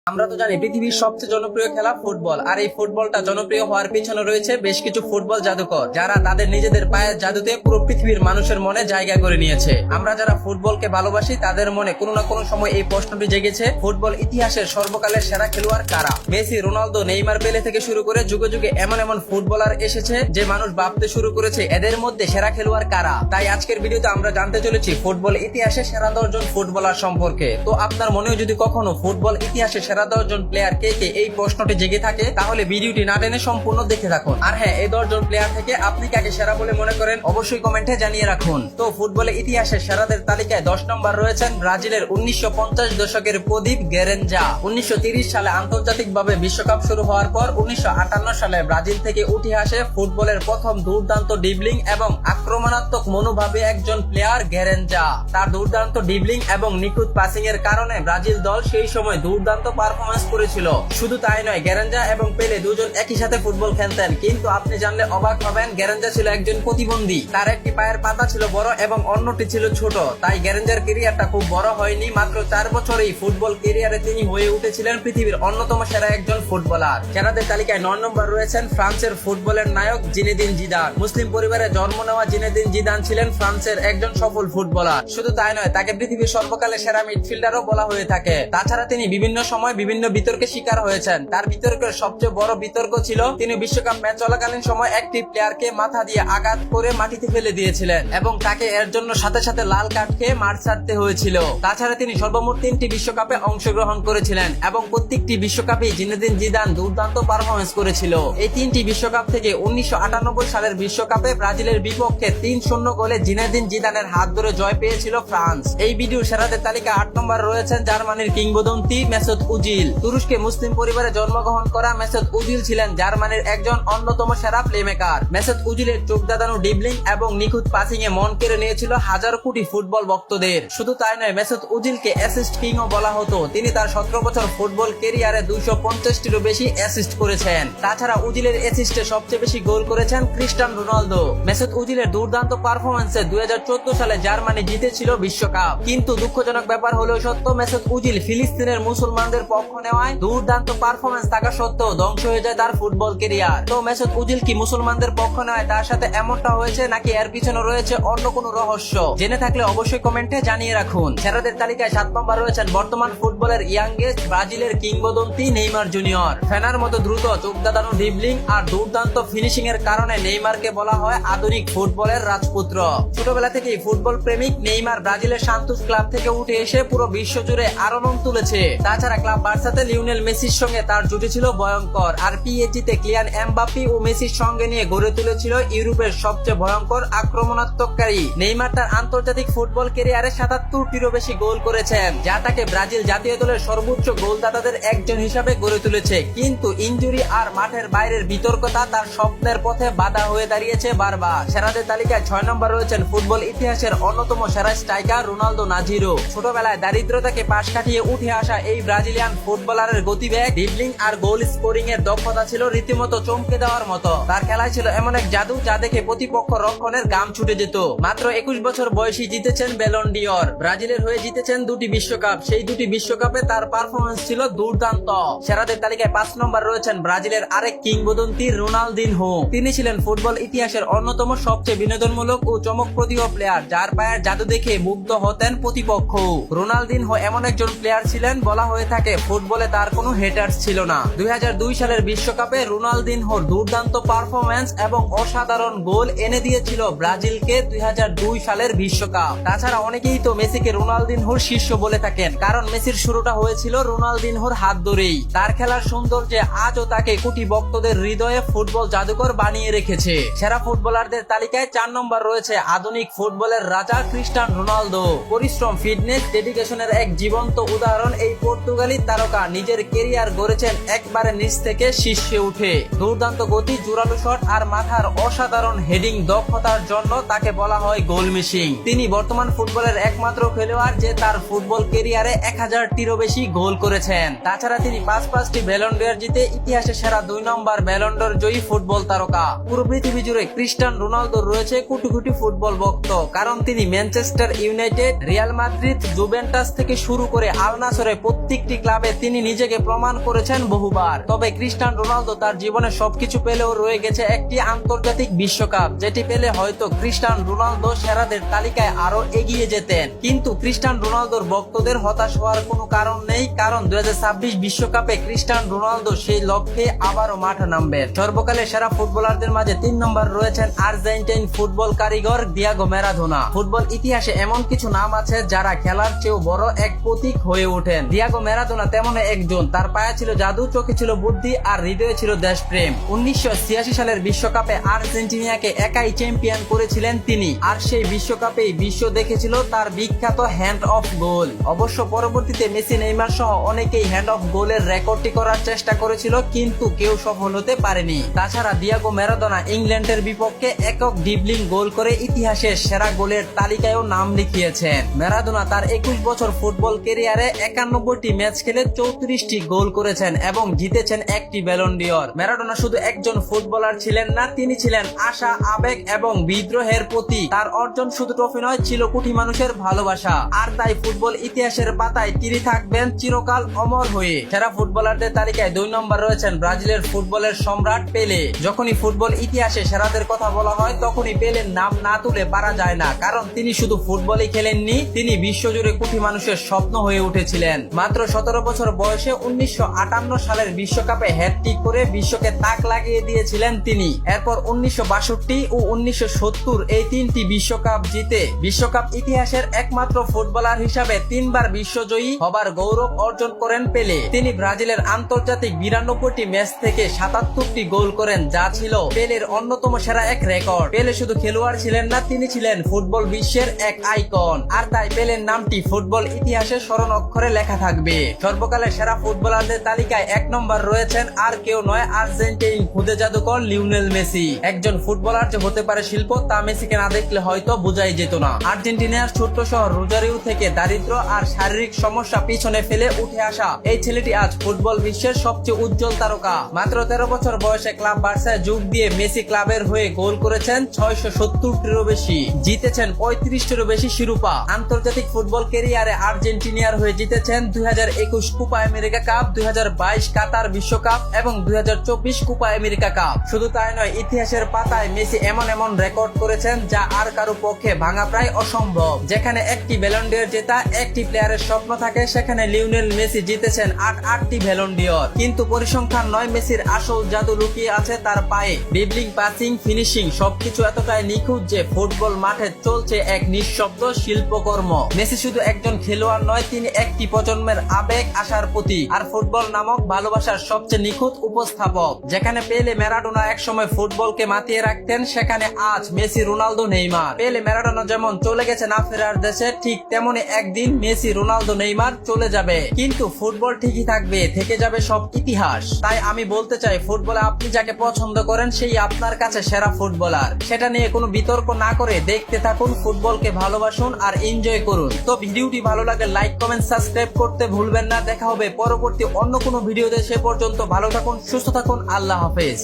আমরা তো জানি পৃথিবীর সবচেয়ে জনপ্রিয় খেলা ফুটবল, আর এই ফুটবলটা জনপ্রিয় হওয়ার পিছনে রয়েছে বেশ কিছু ফুটবল জাদুকর, যারা তাদের নিজেদের পায়ের জাদুতে পুরো পৃথিবীর মানুষের মনে জায়গা করে নিয়েছে। আমরা যারা ফুটবলকে ভালোবাসি তাদের মনে কোনো না কোনো সময় এই প্রশ্নটি জেগেছে, ফুটবল ইতিহাসের সর্বকালের সেরা খেলোয়াড় কারা? মেসি, রোনালদো, নেইমার, পেলে থেকে শুরু করে যুগে যুগে এমন এমন ফুটবলার এসেছে যে মানুষ ভাবতে শুরু করেছে এদের মধ্যে সেরা খেলোয়াড় কারা। তাই আজকের ভিডিওতে আমরা জানতে চলেছি ফুটবল ইতিহাসে সেরা 10 জন ফুটবলার সম্পর্কে। তো আপনার মনেও যদি কখনো ফুটবল ইতিহাসে সেরা 10 জন প্লেয়ার কে কে এই প্রশ্নটি জেগে থাকে, তাহলে ভিডিওটি না টেনে সম্পূর্ণ দেখে থাকুন। আর হ্যাঁ, এই 10 জন প্লেয়ার থেকে আপনি কাকে সেরা বলে মনে করেন অবশ্যই কমেন্টে জানিয়ে রাখুন। তো ফুটবলের ইতিহাসে সেরাদের তালিকায় 10 নম্বর রয়েছেন ব্রাজিলের 1950 দশকের প্রদীপ গেরেঞ্জা। 1930 সালে আন্তর্জাতিকভাবে বিশ্বকাপ শুরু হওয়ার পর 1958 সালে ব্রাজিল থেকে উঠে আসে ফুটবলের প্রথম দুর্দান্ত ডিবলিং এবং আক্রমণাত্মক মনোভাবে একজন প্লেয়ার গেরেঞ্জা। তার দুর্দান্ত ডিবলিং এবং নিখুঁত পাসিং এর কারণে ব্রাজিল দল সেই সময় দুর্দান্ত পারফরমেন্স করেছিল। শুধু তাই নয়, গেরেঞ্জা এবং পেলে দুজন একই সাথে ফুটবল খেলতেন, কিন্তু আপনি জানলে অবাক হবেন, গেরেঞ্জা ছিল একজন প্রতিবন্ধী। তার একটি পায়ের পাতা ছিল বড় এবং অন্যটি ছিল ছোট, তাই গেরেঞ্জার ক্যারিয়ারটা খুব বড় হয়নি। মাত্র 4 বছরেই ফুটবল ক্যারিয়ারে তিনি হয়ে উঠেছিলেন পৃথিবীর অন্যতম সেরা একজন ফুটবলার। সেরাদের তালিকায় 9 নম্বর রয়েছেন ফ্রান্সের ফুটবলের নায়ক জিনেদিন জিদান। মুসলিম পরিবারে জন্ম নেওয়া জিনেদিন জিদান ছিলেন ফ্রান্সের একজন সফল ফুটবলার। শুধু তাই নয়, তাকে পৃথিবীর সর্বকালের সেরা মিডফিল্ডারও বলা হয়ে থাকে। তাছাড়া তিনি বিভিন্ন সময় বিভিন্ন বিতর্কের শিকার হয়েছেন। তার বিতর্কের সবচেয়ে বড় বিতর্ক ছিল তিনি বিশ্বকাপ ম্যাচ চলাকালীন সময় একটি প্লেয়ারকে মাথা দিয়ে আঘাত করে মাটিতে ফেলে দিয়েছিলেন এবং তাকে এর জন্য সাথে সাথে লাল কার্ড খেয়ে মাঠ ছাড়তে হয়েছিল। তাছাড়া তিনি সর্বমোট 3টি বিশ্বকাপে অংশগ্রহণ করেছিলেন এবং প্রত্যেকটি বিশ্বকাপেই জিনেদিন জিদান দুর্দান্ত পারফরমেন্স করেছিল। এই 3টি বিশ্বকাপ থেকে 1998 সালের বিশ্বকাপে ব্রাজিলের বিপক্ষে 3-0 গোলে জিনেদিন জিদানের হাত ধরে জয় পেয়েছিল ফ্রান্স। এই ভিডিও সেরাদের তালিকা 8 নম্বর রয়েছেন জার্মানির কিংবদন্তি মেসুত ওজিল। তুরস্কে মুসলিম পরিবারে জন্মগ্রহণ করা মেসুত ওজিল ছিলেন জার্মানির একজন অন্যতম সেরা প্লেমেকার। মেসুত ওজিলের চোখ দাদানো ডিবলিং এবং নিখুঁত পাসিং এ মন কেড়ে নিয়েছিল হাজার কোটি ফুটবল ভক্তদের। শুধু তাই নয়, মেসুত ওজিলকে অ্যাসিস্ট কিং ও বলা হতো। তিনি তার 17 বছর ফুটবল ক্যারিয়ারে 250টিরও বেশি অ্যাসিস্ট করেছেন। তাছাড়া ওজিলের অ্যাসিস্টে সবচেয়ে বেশি গোল করেছেন ক্রিস্টিয়ানো রোনালদো। মেসুত ওজিলের দুর্দান্ত পারফরম্যান্সে 2014 সালে জার্মানি জিতেছিল বিশ্বকাপ। কিন্তু দুঃখজনক ব্যাপার হলেও সত্য, মেসুত ওজিল ফিলিস্তিনের মুসলমানদের পক্ষ নেওয়ায় দুর্দান্ত পারফরমেন্স থাকা সত্ত্বেও ধ্বংস হয়ে যায় তার ফুটবল ক্যারিয়ার। তো মেসুত ওজিল কি মুসলমানদের পক্ষ নেওয়ায় তার সাথে এমনটা হয়েছে, নাকি এর পিছনে রয়েছে অন্য কোনো রহস্য? জেনে থাকলে অবশ্যই কমেন্টে জানিয়ে রাখুন। সেরাদের তালিকায় 7 নম্বর রয়েছেন বর্তমান ফুটবলের ইয়াংগেস্ট ব্রাজিলের কিংবদন্তি নেইমার জুনিয়র। ফেনার মতো দ্রুত চোখ দাদানো ড্রিবলিং আর দুর্দান্ত ফিনিশিং এর কারণে নেইমারকে বলা হয় আধুনিক ফুটবলের রাজপুত্র। ছোটবেলা থেকেই ফুটবল প্রেমিক নেইমার ব্রাজিলের সান্তোস ক্লাব থেকে উঠে এসে পুরো বিশ্ব জুড়ে আলোড়ন তুলেছে। তাছাড়া ক্লাব বার্সাতে লিওনেল মেসির সঙ্গে তার জুটি ছিল ভয়ঙ্কর, আর পিএসজিতে কিলিয়ান এমবাপ্পে ও মেসির সঙ্গে নিয়ে গড়ে তুলেছিল ইউরোপের সবচেয়ে ভয়ঙ্কর আক্রমণাত্মককারী। নেইমার তার আন্তর্জাতিক ফুটবল ক্যারিয়ারে 77টিরও বেশি গোল করেছেন, যা তাকে ব্রাজিল জাতীয় দলের সর্বোচ্চ গোলদাতাদের একজন হিসাবে গড়ে তুলেছে। কিন্তু ইনজুরি আর মাঠের বাইরের বিতর্কতা তার স্বপ্নের পথে বাধা হয়ে দাঁড়িয়েছে বারবার। সেরাদের তালিকায় 6 নম্বর রয়েছেন ফুটবল ইতিহাসের অন্যতম সেরা স্ট্রাইকার রোনালদো নাজিরো। ছোটবেলায় দারিদ্রতাকে পাশ কাটিয়ে উঠে আসা এই ব্রাজিলিয়ান ফুটবলারের গতিবেগ, ড্রিবলিং আর গোল স্কোরিং এর দক্ষতা ছিল রীতিমতো চমকে দেওয়ার মতো। তার খেলায় ছিল এমন এক জাদু যা দেখে প্রতিপক্ষ রক্ষণের গাম ছুটে যেত। মাত্র 21 বছর বয়সী জিতেছেন ব্যালন ডিওর। ব্রাজিলের হয়ে জিতেছেন 2টি বিশ্বকাপ। সেই 2টি বিশ্বকাপে তার পারফরমেন্স ছিল দুর্দান্ত। সেরাদের তালিকায় 5 নম্বর রয়েছেন ব্রাজিলের আরেক কিংবদন্তি রোনালদিনহো। তিনি ছিলেন ফুটবল ইতিহাসের অন্যতম সবচেয়ে বিনোদনমূলক ও চমকপ্রদ প্লেয়ার, যার পায়ের জাদু দেখে মুগ্ধ হতেন প্রতিপক্ষ। রোনালদিনহো এমন একজন প্লেয়ার ছিলেন, বলা হয়ে থাকে ফুটবলে তার কোনো হেটার্স ছিল না। 2002 সালের বিশ্বকাপে রোনালদিনহোর দুর্দান্ত পারফরম্যান্স এবং অসাধারণ গোল এনে দিয়েছিল ব্রাজিলকে 2002 সালের বিশ্বকাপ। তাছাড়া অনেকেই তো মেসিকে রোনালদিনহোর শিষ্য বলে থাকেন, কারণ মেসির শুরুটা হয়েছিল রোনালদিনহোর হাত ধরেই। তার খেলার সৌন্দর্যে আজও তাকে কোটি ভক্তদের হৃদয়ে ফুটবল জাদুকর বানিয়ে রেখেছে। সেরা ফুটবলারদের তালিকায় 4 নম্বর রয়েছে আধুনিক ফুটবলের রাজা ক্রিস্টিয়ানো রোনালদো। পরিশ্রম, ফিটনেস, ডেডিকেশনের এক জীবন্ত উদাহরণ এই পর্তুগালি তারকা নিজের ক্যারিয়ার গড়েছেন একবারে নিচ থেকে শীর্ষে উঠে। দুর্দান্ত গতি, জোরালো শট আর মাথার অসাধারণ হেডিং দক্ষতার জন্য তাকে বলা হয় গোল মেশিন। তিনি বর্তমান ফুটবলের একমাত্র খেলোয়াড় যে তার ফুটবল ক্যারিয়ারে 1000টিরও বেশি গোল করেছেন। তাছাড়া তিনি 5টি ব্যালন ডি'অর জিতে ইতিহাসে সেরা 2 নম্বর ব্যালন ডি'অর জয়ী ফুটবল তারকা। পুরো পৃথিবী জুড়ে ক্রিস্টিয়ানো রোনালদোর রয়েছে কোটি কোটি ফুটবল ভক্ত, কারণ তিনি Manchester United, Real Madrid, Juventus থেকে শুরু করে আল নাসরে প্রত্যেকটি ক্লাব ক্লাবে তিনি নিজেকে প্রমাণ করেছেন বহুবার। তবে ক্রিস্টিয়ানো রোনালদো তার জীবনে সবকিছু পেলেও রয়ে গেছে একটি আন্তর্জাতিক বিশ্বকাপ, যেটি পেলে হয়তো ক্রিস্টিয়ানো রোনালদো সেরাদের তালিকায় আরো এগিয়ে যেতেন। কিন্তু ক্রিস্টিয়ানো রোনালদোর ভক্তদের হতাশ হওয়ার কোনো কারণ নেই, কারণ 2026 বিশ্বকাপে ক্রিস্টিয়ানো রোনালদো সেই লক্ষ্যে আবারও মাঠে নামবেন। সর্বকালের সেরা ফুটবলারদের মাঝে 3 নম্বর রয়েছেন আর্জেন্টাইন ফুটবল কারিগর দিয়েগো ম্যারাডোনা। ফুটবল ইতিহাসে এমন কিছু নাম আছে যারা খেলার চেয়েও বড় এক প্রতীক হয়ে ওঠেন। দিয়েগো ম্যারাডোনা তেমন একজন। তার পায়ে ছিল জাদু, চোখে ছিল বুদ্ধি আর হৃদয়ে ছিল দেশপ্রেম। 1986 সালের বিশ্বকাপে আর্জেন্টিনাকে একাই চ্যাম্পিয়ন করেছিলেন তিনি, আর সেই বিশ্বকাপেই বিশ্ব দেখেছিল তার বিখ্যাত হ্যান্ড অফ গোল। অবশ্য পরবর্তীতে মেসি, নেইমার সহ অনেকেই হ্যান্ড অফ গোলের রেকর্ডটি করার চেষ্টা করেছিল, কিন্তু কেউ সফল হতে পারেনি। তাছাড়া দিয়েগো ম্যারাডোনা ইংল্যান্ডের বিপক্ষে একক ড্রিবলিং গোল করে ইতিহাসের সেরা গোলের তালিকায়ও নাম লিখিয়েছেন। ম্যারাডোনা তার 21 বছর ফুটবল ক্যারিয়ারে 91টি ম্যাচ খেলে 34টি গোল করেছেন এবং জিতেছেন একটি ব্যালন ডিওর। ম্যারাডোনা শুধু একজন ফুটবলার ছিলেন না, তিনি ছিলেন আশা, আবেগ এবং বিদ্রোহের প্রতীক। তার অর্জন শুধু ট্রফি নয়, ছিল কোটি মানুষের ভালোবাসা। আর তাই ফুটবল ইতিহাসের পাতায় তিনি থাকবেন চিরকাল অমর হয়ে। সেরা ফুটবলারদের তালিকায় 2 নম্বর রয়েছেন ব্রাজিলের ফুটবলের সম্রাট পেলে। যখনই ফুটবল ইতিহাসে সেরাদের কথা বলা হয়, তখনই পেলের নাম না তুলে পারা যায় না, কারণ তিনি শুধু ফুটবলই খেলেননি, তিনি বিশ্বজুড়ে কোটি মানুষের স্বপ্ন হয়ে উঠেছিলেন। মাত্র 17 বছর বয়সে 1958 সালের বিশ্বকাপে হ্যাটট্রিক করে বিশ্বকে তাক লাগিয়ে দিয়েছিলেন তিনি। এরপর 1962 ও 1970 এই 3টি বিশ্বকাপ জিতে বিশ্বকাপ ইতিহাসের একমাত্র ফুটবলার হিসাবে 3 বার বিশ্বজয়ী হবার গৌরব অর্জন করেন পেলে। তিনি ব্রাজিলের আন্তর্জাতিক 92টি ম্যাচ থেকে 77টি গোল করেন, যা ছিল পেলের অন্যতম সেরা এক রেকর্ড। পেলে শুধু খেলোয়াড় ছিলেন না, তিনি ছিলেন ফুটবল বিশ্বের এক আইকন। আর তাই পেলের নামটি ফুটবল ইতিহাসে স্মরণ অক্ষরে লেখা থাকবে। সর্বকালের সেরা ফুটবলারদের তালিকায় 1 নম্বর রয়েছেন আর কেউ নয়, আর্জেন্টাইন খুদে জাদুকর লিওনেল মেসি। একজন ফুটবলার যে হতে পারে শিল্প, তা মেসিকে না দেখলে হয়তো বোঝাই যেত না। আর্জেন্টিনার ছোট্ট শহর রোজারিও থেকে দারিদ্র আর শারীরিক সমস্যা পিছনে ফেলে উঠে আসা এই ছেলেটি আজ ফুটবল বিশ্বের সবচেয়ে উজ্জ্বল তারকা। মাত্র 13 বছর বয়সে ক্লাব বার্সায় যোগ দিয়ে মেসি ক্লাবের হয়ে গোল করেছেন 670টিরও বেশি, জিতেছেন 35টিরও বেশি শিরোপা। আন্তর্জাতিক ফুটবল ক্যারিয়ারে আর্জেন্টিনার হয়ে জিতেছেন 2021 কোপা আমেরিকা কাপ, 2022 কাতার বিশ্বকাপ এবং 2024 কোপা আমেরিকা কাপ। শুধু তাই নয়, ইতিহাসের পাতায় মেসি এমন রেকর্ড করেছেন যা আর কারো পক্ষে ভাঙা প্রায় অসম্ভব। যেখানে একটি ব্যালন ডিওর জেতা একটি প্লেয়ারের স্বপ্ন থাকে, সেখানে লিওনেল মেসি জিতেছেন 8টি ব্যালন ডিওর। কিন্তু পরিসংখ্যান নয়, মেসির আসল জাদু লুকিয়ে আছে তার পায়ে। ড্রিবলিং, পাসিং, ফিনিশিং সবকিছু এতটাই নিখুঁত যে ফুটবল মাঠে চলছে এক নিঃশব্দ শিল্পকর্ম। মেসি শুধু একজন খেলোয়াড় নয়, তিনি একটি প্রজন্মের আবেগ, আশার প্রতীক আর ফুটবল নামক ভালোবাসার সবচেয়ে নিখুঁত উপস্থাপক। যেখানে পেলে, ম্যারাডোনা একসময় ফুটবলকে মাতিয়ে রাখতেন, সেখানে আজ মেসি, রোনালদো, নেইমার। পেলে, ম্যারাডোনা যেমন চলে গেছে না ফেরার দেশে, ঠিক তেমনি একদিন মেসি, রোনালদো, নেইমার চলে যাবে, কিন্তু ফুটবল ঠিকই থাকবে, থেকে যাবে সব ইতিহাস। তাই আমি বলতে চাই, ফুটবলে আপনি যাকে পছন্দ করেন সেই আপনার কাছে সেরা ফুটবলার। সেটা নিয়ে কোনো বিতর্ক না করে দেখতে থাকুন, ফুটবলকে ভালোবাসুন আর এনজয় করুন। তো ভিডিওটি ভালো লাগে লাইক, কমেন্ট, সাবস্ক্রাইব করতে ভুলবেন না। দেখা হবে পরবর্তী অন্য কোনো ভিডিওতে। সে পর্যন্ত ভালো থাকুন, সুস্থ থাকুন, আল্লাহ হাফেজ।